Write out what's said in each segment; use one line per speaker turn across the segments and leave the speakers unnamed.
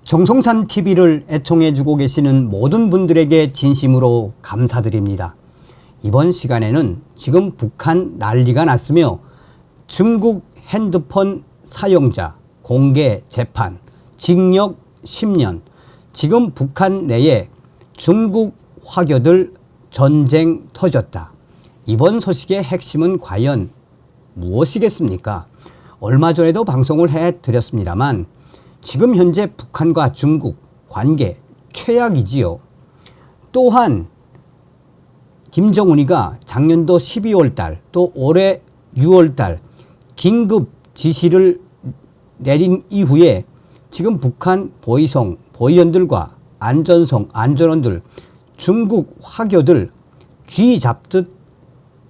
정성산 TV를 애청해주고 계시는 모든 분들에게 진심으로 감사드립니다. 이번 시간에는 지금 북한 난리가 났으며 중국 핸드폰 사용자 공개 재판, 징역 10년, 지금 북한 내에 중국 화교들 전쟁 터졌다. 이번 소식의 핵심은 과연 무엇이겠습니까? 얼마 전에도 방송을 해드렸습니다만 지금 현재 북한과 중국 관계 최악이지요. 또한 김정은이가 작년도 12월 달 또 올해 6월 달 긴급 지시를 내린 이후에 지금 북한 보위성, 보위원들과 안전원들, 중국 화교들 쥐 잡듯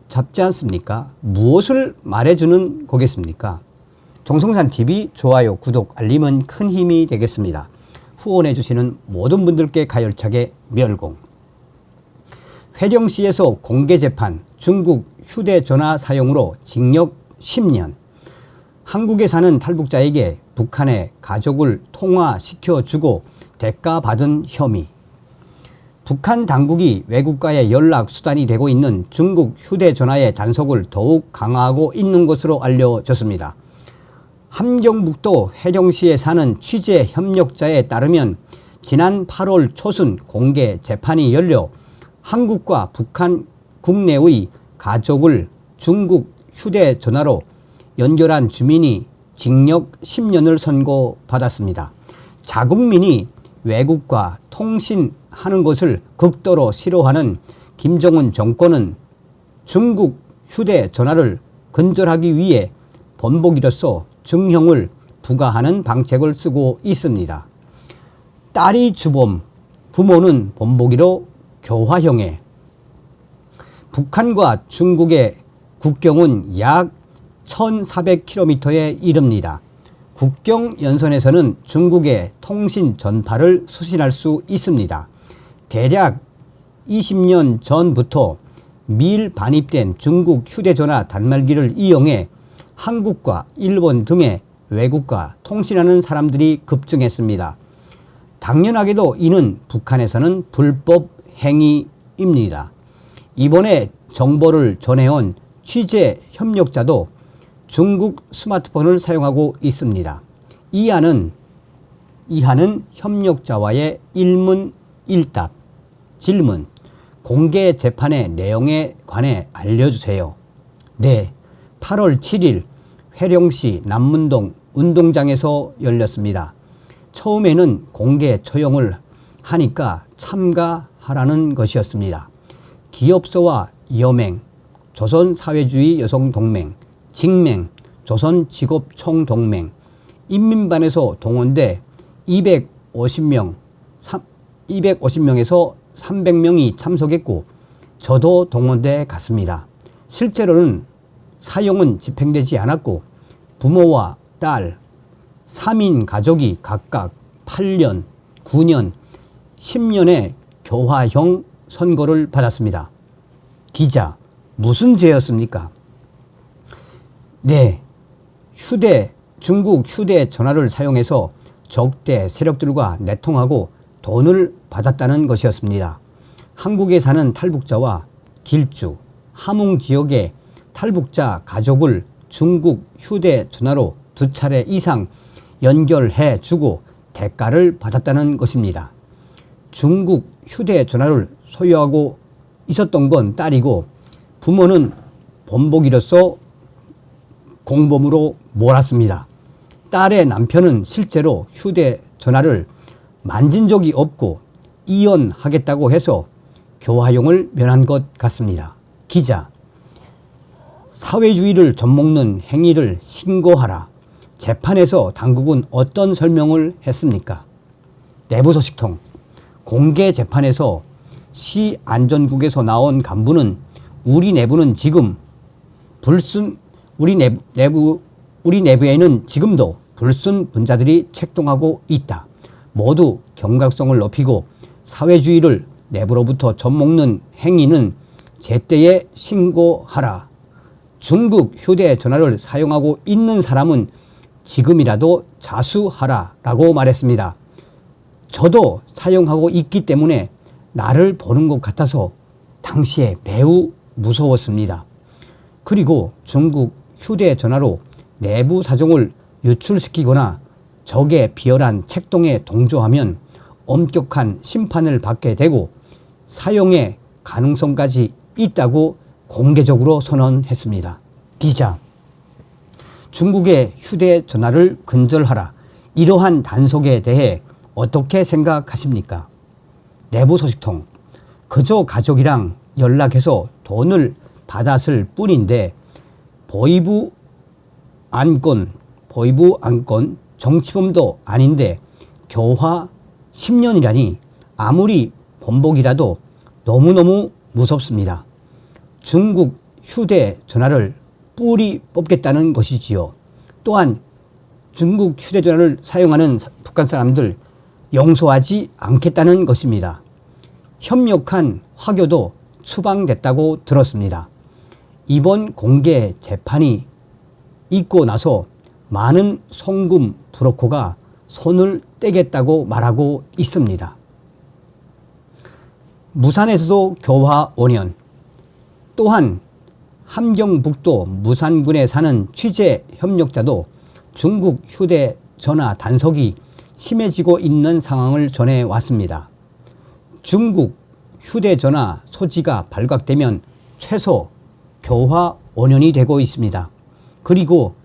잡지 않습니까? 무엇을 말해주는 거겠습니까? 정성산 TV 좋아요, 구독, 알림은 큰 힘이 되겠습니다. 후원해 주시는 모든 분들께 가열차게 멸공. 회령시에서 공개 재판, 중국 휴대전화 사용으로 징역 10년. 한국에 사는 탈북자에게 북한의 가족을 통화시켜주고 대가받은 혐의. 북한 당국이 외국과의 연락 수단이 되고 있는 중국 휴대전화의 단속을 더욱 강화하고 있는 것으로 알려졌습니다. 함경북도 회령시에 사는 취재 협력자에 따르면 지난 8월 초순 공개 재판이 열려 한국과 북한 국내의 가족을 중국 휴대전화로 연결한 주민이 징역 10년을 선고받았습니다. 자국민이 외국과 통신하는 것을 극도로 싫어하는 김정은 정권은 중국 휴대전화를 근절하기 위해 본보기로서 증형을 부과하는 방책을 쓰고 있습니다. 딸이 주범, 부모는 본보기로 교화형에. 북한과 중국의 국경은 약 1,400km에 이릅니다. 국경 연선에서는 중국의 통신 전파를 수신할 수 있습니다. 대략 20년 전부터 밀 반입된 중국 휴대전화 단말기를 이용해 한국과 일본 등의 외국과 통신하는 사람들이 급증했습니다. 당연하게도 이는 북한에서는 불법 행위입니다. 이번에 정보를 전해온 취재 협력자도 중국 스마트폰을 사용하고 있습니다. 이하는 협력자와의 일문일답. 질문: 공개 재판의 내용에 관해 알려주세요. 네, 8월 7일 회령시 남문동 운동장에서 열렸습니다. 처음에는 공개 처형을 하니까 참가하라는 것이었습니다. 기업소와 여맹, 조선사회주의 여성동맹, 직맹, 조선직업총동맹, 인민반에서 동원돼 250명에서 300명이 참석했고 저도 동원돼 갔습니다. 실제로는 사형은 집행되지 않았고 부모와 딸 3인 가족이 각각 8년, 9년, 10년의 교화형 선고를 받았습니다. 기자, 무슨 죄였습니까? 네, 중국 휴대전화를 사용해서 적대 세력들과 내통하고 돈을 받았다는 것이었습니다. 한국에 사는 탈북자와 길주, 함흥 지역의 탈북자 가족을 중국 휴대전화로 2차례 이상 연결해 주고 대가를 받았다는 것입니다. 중국 휴대전화를 소유하고 있었던 건 딸이고 부모는 본보기로서 공범으로 몰았습니다. 딸의 남편은 실제로 휴대전화를 만진 적이 없고 이혼하겠다고 해서 교화형을 면한 것 같습니다. 기자, 사회주의를 젖먹는 행위를 신고하라. 재판에서 당국은 어떤 설명을 했습니까? 내부 소식통. 공개 재판에서 시 안전국에서 나온 간부는 우리 내부는 지금 우리 내부에는 지금도 불순 분자들이 책동하고 있다. 모두 경각성을 높이고 사회주의를 내부로부터 젖먹는 행위는 제때에 신고하라. 중국 휴대전화를 사용하고 있는 사람은 지금이라도 자수하라 라고 말했습니다. 저도 사용하고 있기 때문에 나를 보는 것 같아서 당시에 매우 무서웠습니다. 그리고 중국 휴대전화로 내부 사정을 유출시키거나 적의 비열한 책동에 동조하면 엄격한 심판을 받게 되고 사용의 가능성까지 있다고 공개적으로 선언했습니다. 기자, 중국의 휴대전화를 근절하라. 이러한 단속에 대해 어떻게 생각하십니까? 내부 소식통. 그저 가족이랑 연락해서 돈을 받았을 뿐인데 보이부 안건, 정치범도 아닌데 교화 10년이라니 아무리 번복이라도 너무너무 무섭습니다. 중국 휴대전화를 뿌리 뽑겠다는 것이지요. 또한 중국 휴대전화를 사용하는 북한 사람들 용서하지 않겠다는 것입니다. 협력한 화교도 추방됐다고 들었습니다. 이번 공개 재판이 있고 나서 많은 송금 브로커가 손을 떼겠다고 말하고 있습니다. 무산에서도 교화 5년. 또한 함경북도 무산군에 사는 취재 협력자도 중국 휴대전화 단속이 심해지고 있는 상황을 전해왔습니다. 중국 휴대전화 소지가 발각되면 최소 교화 5년이 되고 있습니다. 그리고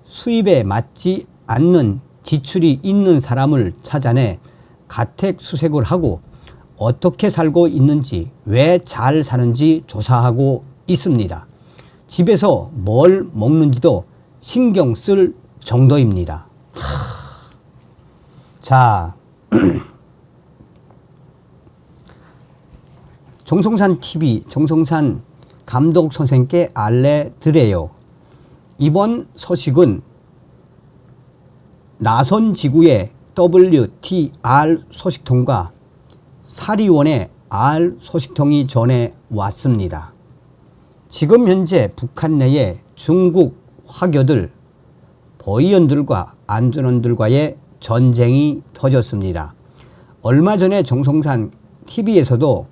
수입에 맞지 않는 지출이 있는 사람을 찾아내 가택 수색을 하고 어떻게 살고 있는지, 왜 잘 사는지 조사하고 있습니다. 집에서 뭘 먹는지도 신경 쓸 정도입니다. 자, 정성산 TV, 정성산 감독 선생께 알려드려요. 이번 소식은 나선지구의 WTR 소식통과 사리원의 R 소식통이 전해왔습니다. 지금 현재 북한 내에 중국 화교들, 보위원들과 안전원들과의 전쟁이 터졌습니다. 얼마 전에 정성산 TV에서도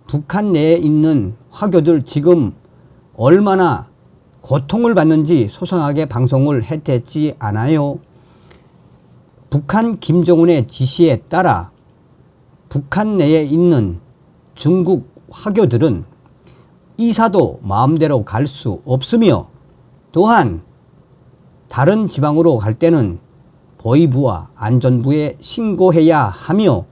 북한 내에 있는 화교들 지금 얼마나 고통을 받는지 소상하게 방송을 했댔지 않아요? 북한 김정은의 지시에 따라 북한 내에 있는 중국 화교들은 이사도 마음대로 갈 수 없으며 또한 다른 지방으로 갈 때는 보위부와 안전부에 신고해야 하며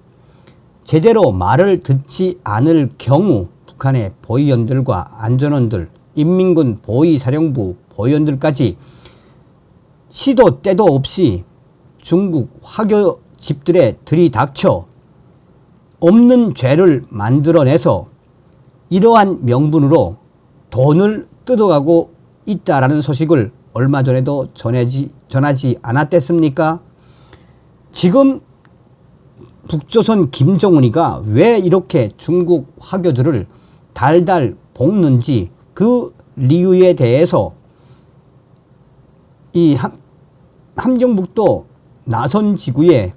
제대로 말을 듣지 않을 경우 북한의 보위원들과 안전원들, 인민군 보위사령부 보위원들까지 시도 때도 없이 중국 화교 집들에 들이닥쳐 없는 죄를 만들어내서 이러한 명분으로 돈을 뜯어가고 있다라는 소식을 얼마 전에도 전하지 않았댔습니까? 지금 북조선 김정은이가 왜 이렇게 중국 화교들을 달달 볶는지 그 이유에 대해서 이 함경북도 나선지구의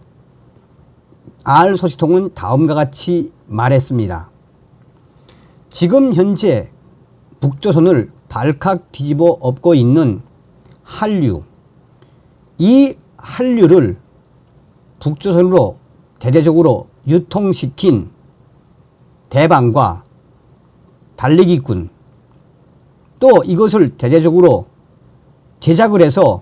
R 소식통은 다음과 같이 말했습니다. 지금 현재 북조선을 발칵 뒤집어 엎고 있는 한류, 이 한류를 북조선으로 대대적으로 유통시킨 대방과 달리기꾼, 또 이것을 대대적으로 제작을 해서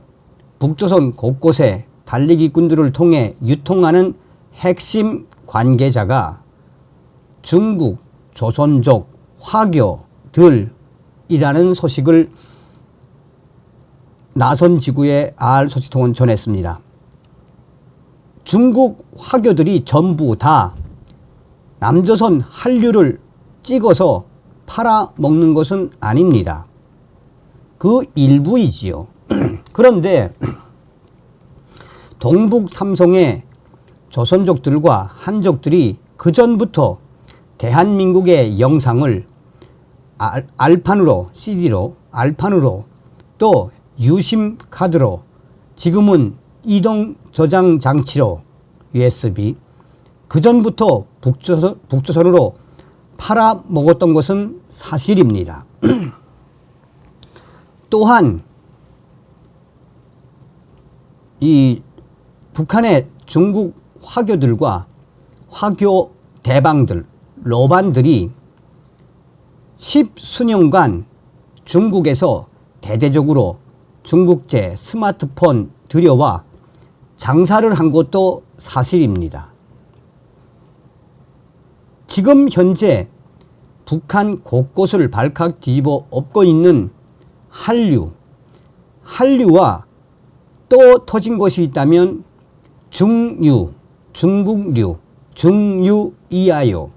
북조선 곳곳에 달리기꾼들을 통해 유통하는 핵심 관계자가 중국 조선족 화교들이라는 소식을 나선지구의 R 소식통은 전했습니다. 중국 화교들이 전부 다 남조선 한류를 찍어서 팔아먹는 것은 아닙니다. 그 일부이지요. 그런데 동북 삼성의 조선족들과 한족들이 그전부터 대한민국의 영상을 알판으로, CD로, 알판으로, 또 유심 카드로, 지금은 이동 저장 장치로 USB, 그전부터 북조선으로 팔아먹었던 것은 사실입니다. 또한 이 북한의 중국 화교들과 화교 대방들, 러반들이 10수년간 중국에서 대대적으로 중국제 스마트폰 들여와 장사를 한 것도 사실입니다. 지금 현재 북한 곳곳을 발칵 뒤집어 엎고 있는 한류와 또 터진 것이 있다면 중유, 중국류, 중유이하요.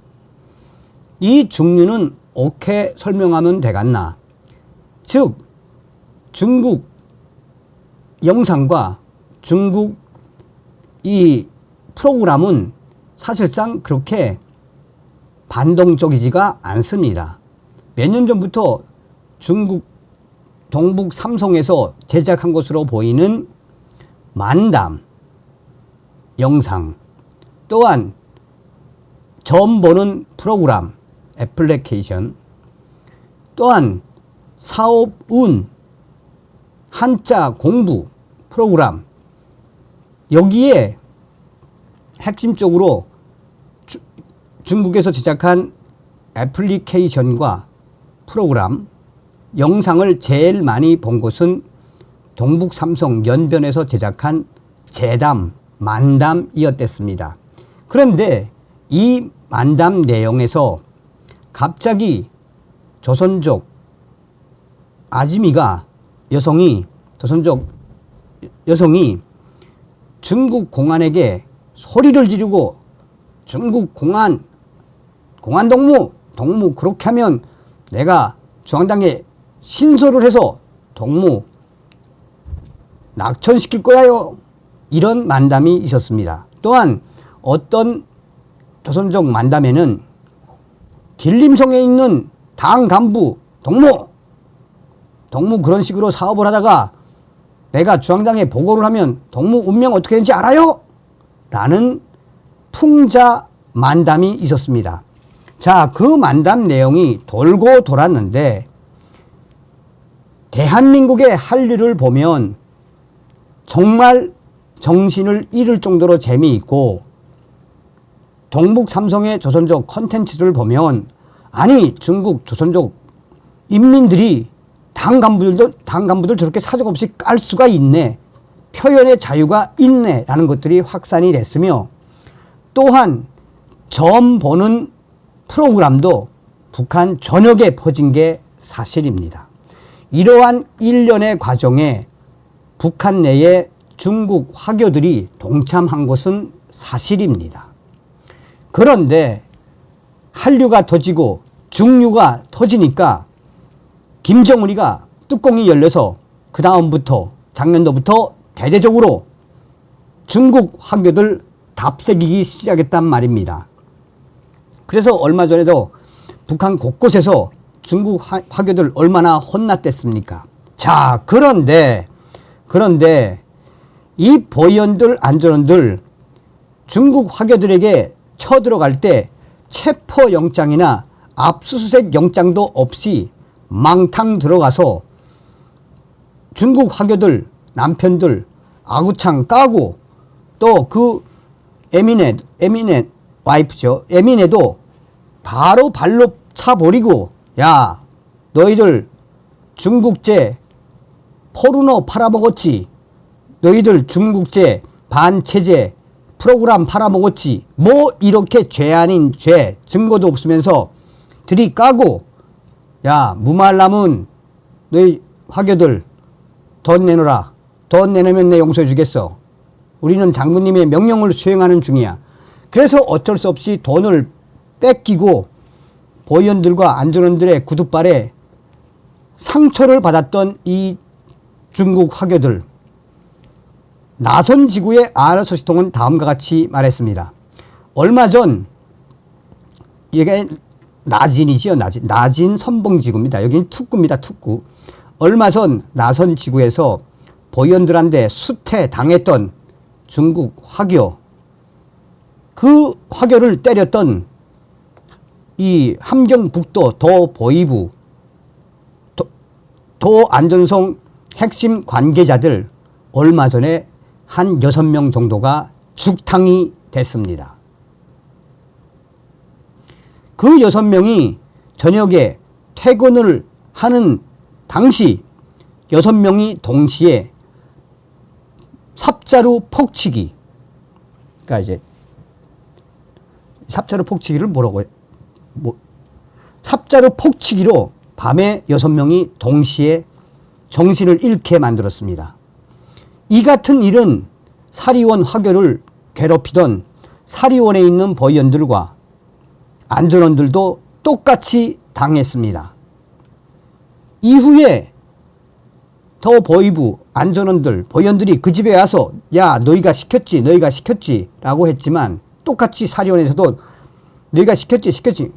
이 중유는 어떻게 설명하면 되겠나? 즉 중국 영상과 중국 이 프로그램은 사실상 그렇게 반동적이지가 않습니다. 몇 년 전부터 중국 동북 삼성에서 제작한 것으로 보이는 만담 영상, 또한 점 보는 프로그램 애플리케이션, 또한 사업운 한자 공부 프로그램, 여기에 핵심적으로 중국에서 제작한 애플리케이션과 프로그램 영상을 제일 많이 본 것은 동북 삼성 연변에서 제작한 재담, 만담이었댔습니다. 그런데 이 만담 내용에서 갑자기 조선족 아지미가 조선족 여성이 중국 공안에게 소리를 지르고 중국 공안 동무 그렇게 하면 내가 중앙당에 신소를 해서 동무 낙천시킬 거야요. 이런 만담이 있었습니다. 또한 어떤 조선족 만담에는 길림성에 있는 당 간부 동무 그런 식으로 사업을 하다가 내가 중앙당에 보고를 하면 동무 운명 어떻게 되는지 알아요? 라는 풍자 만담이 있었습니다. 자, 그 만담 내용이 돌고 돌았는데 대한민국의 한류를 보면 정말 정신을 잃을 정도로 재미있고, 동북 삼성의 조선족 컨텐츠를 보면 아니 중국 조선족 인민들이 당 간부들 저렇게 사정없이 깔 수가 있네, 표현의 자유가 있네 라는 것들이 확산이 됐으며, 또한 점 보는 프로그램도 북한 전역에 퍼진 게 사실입니다. 이러한 일련의 과정에 북한 내에 중국 화교들이 동참한 것은 사실입니다. 그런데 한류가 터지고 중류가 터지니까 김정은이가 뚜껑이 열려서 그 다음부터 작년도부터 대대적으로 중국 화교들 답새기기 시작했단 말입니다. 그래서 얼마 전에도 북한 곳곳에서 중국 화교들 얼마나 혼났댔습니까? 자, 그런데 이 보위원들 안전원들 중국 화교들에게 쳐들어갈 때 체포영장이나 압수수색 영장도 없이 망탕 들어가서 중국 화교들 남편들 아구창 까고, 또 그 에미넷 와이프죠. 에미넷도 바로 발로 차버리고, 야 너희들 중국제 포르노 팔아먹었지, 너희들 중국제 반체제 프로그램 팔아먹었지, 뭐 이렇게 죄 아닌 죄 증거도 없으면서 들이까고, 야 무말람은 너희 화교들 돈 내놓으라, 돈 내놓으면 내 용서해 주겠어, 우리는 장군님의 명령을 수행하는 중이야. 그래서 어쩔 수 없이 돈을 뺏기고 보위원들과 안전원들의 구둣발에 상처를 받았던 이 중국 화교들, 나선지구의 아소시통은 다음과 같이 말했습니다. 얼마 전, 이게 나진이지요. 나진 선봉지구입니다. 여기는 특구입니다. 특구. 얼마 전 나선지구에서 보위원들한테 수태 당했던 중국 화교, 그 화교를 때렸던 이 함경북도 도보위부 도안전성 핵심 관계자들 얼마 전에 한 6명 정도가 죽탕이 됐습니다. 그 6명이 저녁에 퇴근을 하는 당시 6명이 동시에 삽자루 폭치기, 그러니까 이제 삽자루 폭치기를 뭐라고 해? 삽자루 폭치기로 밤에 6명이 동시에 정신을 잃게 만들었습니다. 이 같은 일은 사리원 화교를 괴롭히던 사리원에 있는 보위원들과 안전원들도 똑같이 당했습니다. 이후에 더 보위부 안전원들, 보위원들이 그 집에 와서 야 너희가 시켰지 라고 했지만 똑같이 사리원에서도 너희가 시켰지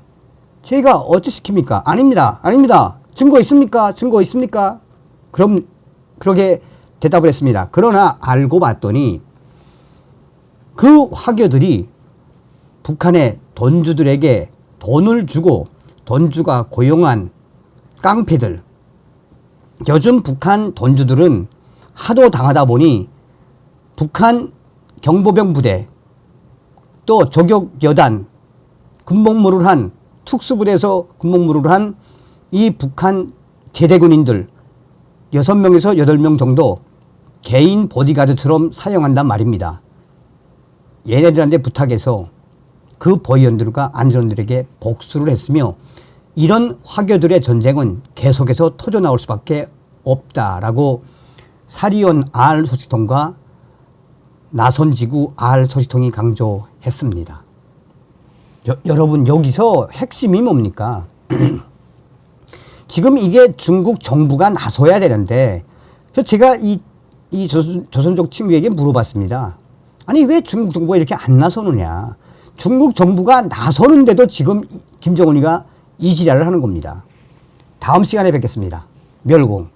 저희가 어찌 시킵니까? 아닙니다. 증거 있습니까? 그럼 그렇게 대답을 했습니다. 그러나 알고 봤더니 그 화교들이 북한의 돈주들에게 돈을 주고 돈주가 고용한 깡패들, 요즘 북한 돈주들은 하도 당하다 보니 북한 경보병 부대 또 조격여단 군복무를 한 특수부대에서 군복무를 한 이 북한 제대군인들 6명에서 8명 정도 개인 보디가드처럼 사용한단 말입니다. 얘네들한테 부탁해서 그 보위원들과 안전원들에게 복수를 했으며 이런 화교들의 전쟁은 계속해서 터져나올 수밖에 없다라고 사리온 R 소식통과 나선지구 R 소식통이 강조했습니다. 여러분 여기서 핵심이 뭡니까? 지금 이게 중국 정부가 나서야 되는데 제가 이 조선족 친구에게 물어봤습니다. 아니 왜 중국 정부가 이렇게 안 나서느냐. 중국 정부가 나서는데도 지금 김정은이가 이 지랄을 하는 겁니다. 다음 시간에 뵙겠습니다. 멸공.